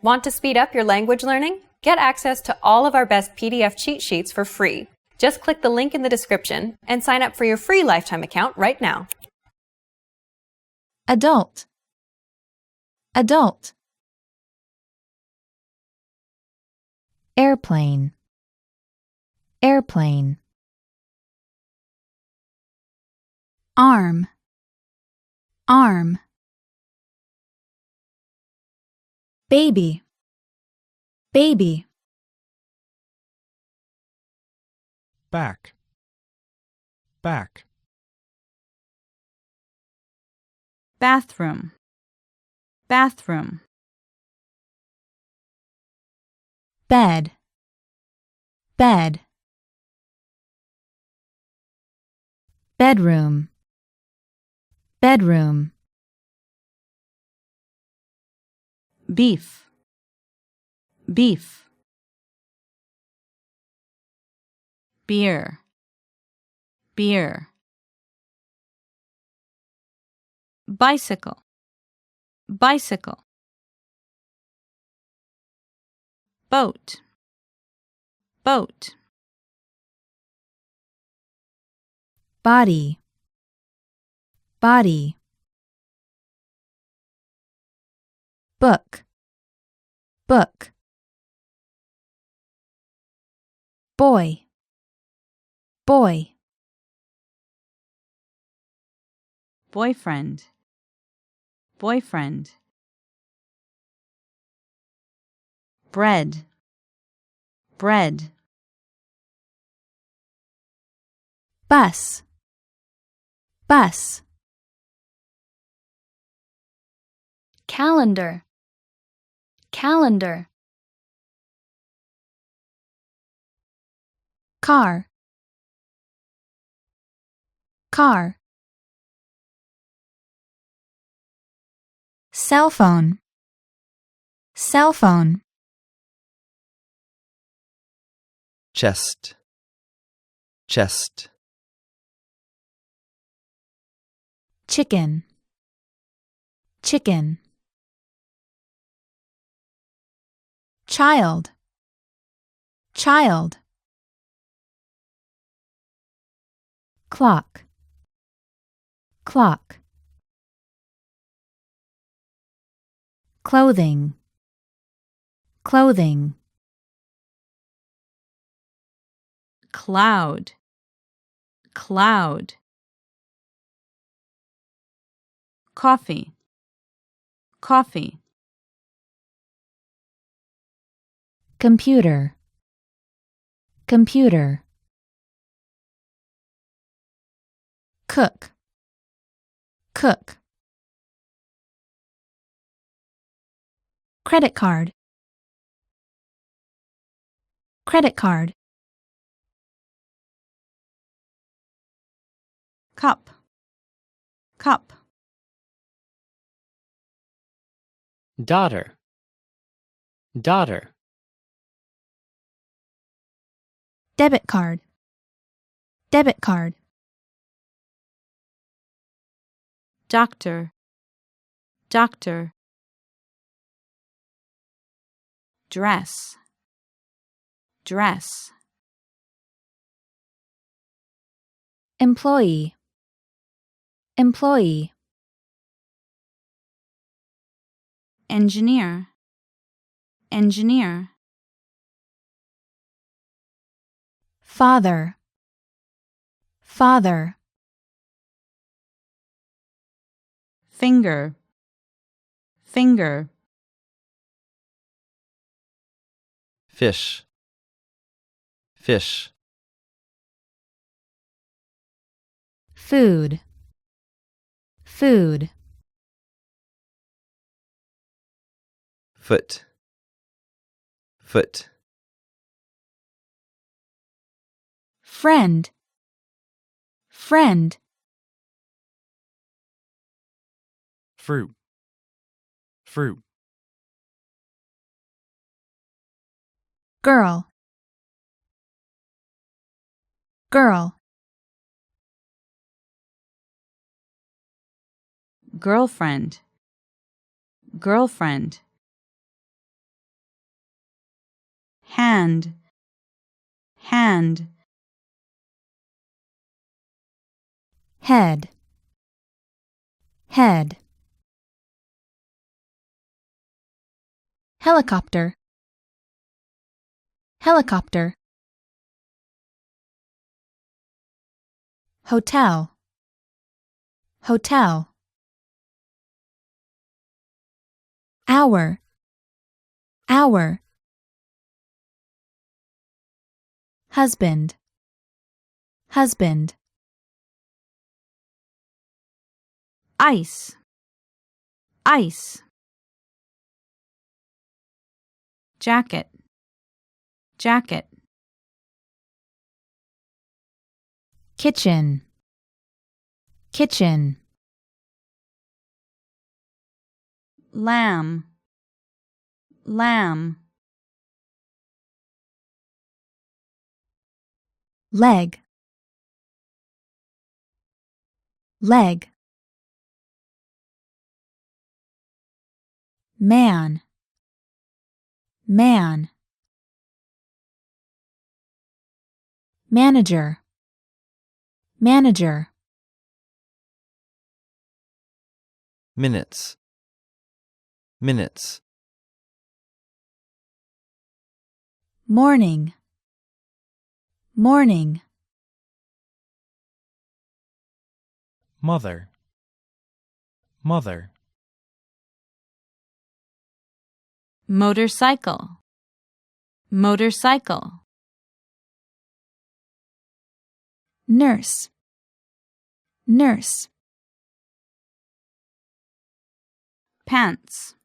Want to speed up your language learning? Get access to all of our best PDF cheat sheets for free. Just click the link in the description and sign up for your free lifetime account right now. Adult. Adult. Airplane. Airplane. Arm. Arm. Baby. Baby. Back. Back. Bathroom. Bathroom. Bed. Bed. Bedroom. Bedroom. Beef. Beef. Beer. Beer. Bicycle. Bicycle. Boat. Boat. Body. Body. Book. Book. Boy. Boy. Boyfriend. Boyfriend. Bread. Bread. Bus. Bus. Calendar. Calendar. Car. Car. Cell phone. Cell phone. Chest. Chest. Chicken. Chicken. Child. Child. Clock. Clock. Clothing. Clothing. Cloud. Cloud. Coffee. Coffee. Computer. Computer. Cook. Cook. Credit card. Credit card. Cup. Cup. Daughter. Daughter. Debit card. Debit card. Doctor. Doctor. Dress. Dress. Employee. Employee. Engineer. Engineer. Father. Father. Finger. Finger. Fish. Fish. Food. Food. Foot. Foot. Friend. Friend. Fruit. Fruit. Girl. Girl. Girlfriend. Girlfriend. hand, hand, head, head. Helicopter, helicopter. Hotel, hotel. Hour, hour. Husband, husband. ice, ice. Jacket, jacket. Kitchen, kitchen. Lamb, lamb. Leg, leg. Man, man. Manager, manager. Minutes, minutes. Morning, morning. Mother, mother. Motorcycle, motorcycle. Nurse, nurse. Pants,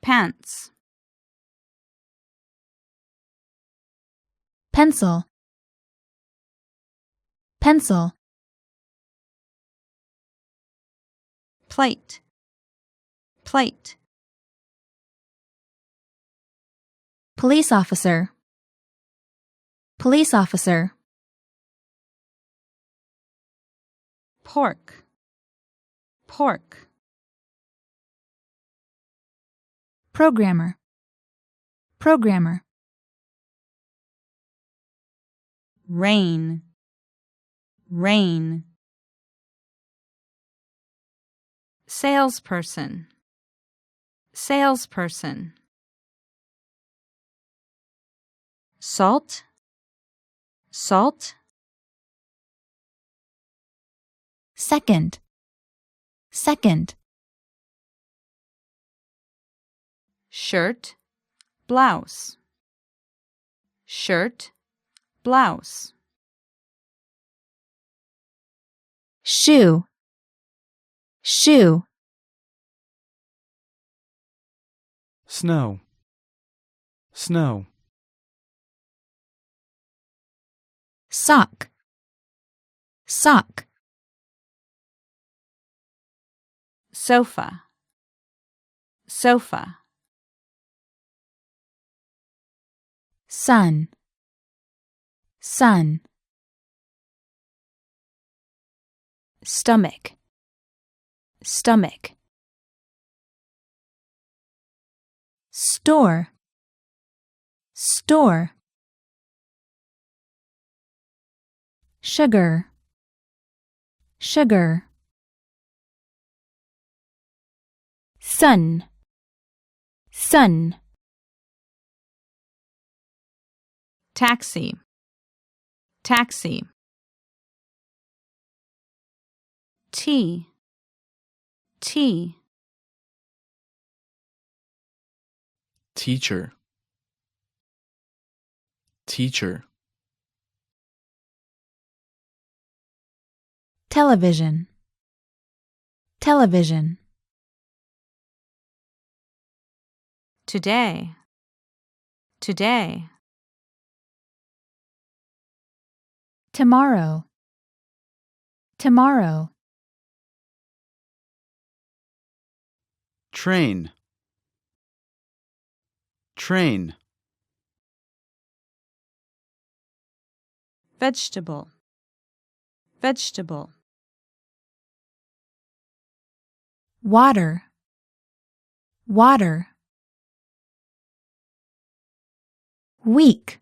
pants. Pencil, pencil. Plate, plate. Police officer, police officer. Pork, pork. Programmer, programmer. Rain, rain. Salesperson, salesperson. Salt, salt. Second, second. Shirt, blouse. Shirt, blouse. Shoe, shoe. Snow, snow. Sock, sock. Sofa, sofa. Sun, sun. Stomach, stomach. Store, store. Sugar, sugar. Sun, sun. Taxi, taxi. Tea, tea. Teacher, teacher. Television, television. Today, today. Tomorrow, tomorrow. Train, train. Vegetable, vegetable. Water, water. week,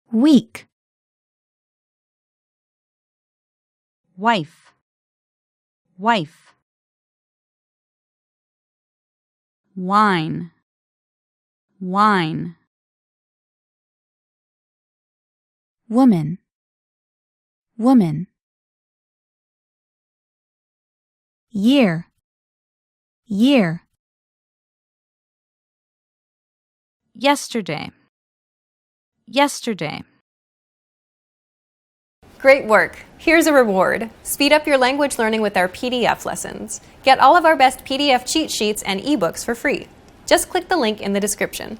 week, wife, wife, wine, wine, woman, woman, year, year, yesterday, yesterday. Great work! Here's a reward. Speed up your language learning with our PDF lessons. Get all of our best PDF cheat sheets and ebooks for free. Just click the link in the description.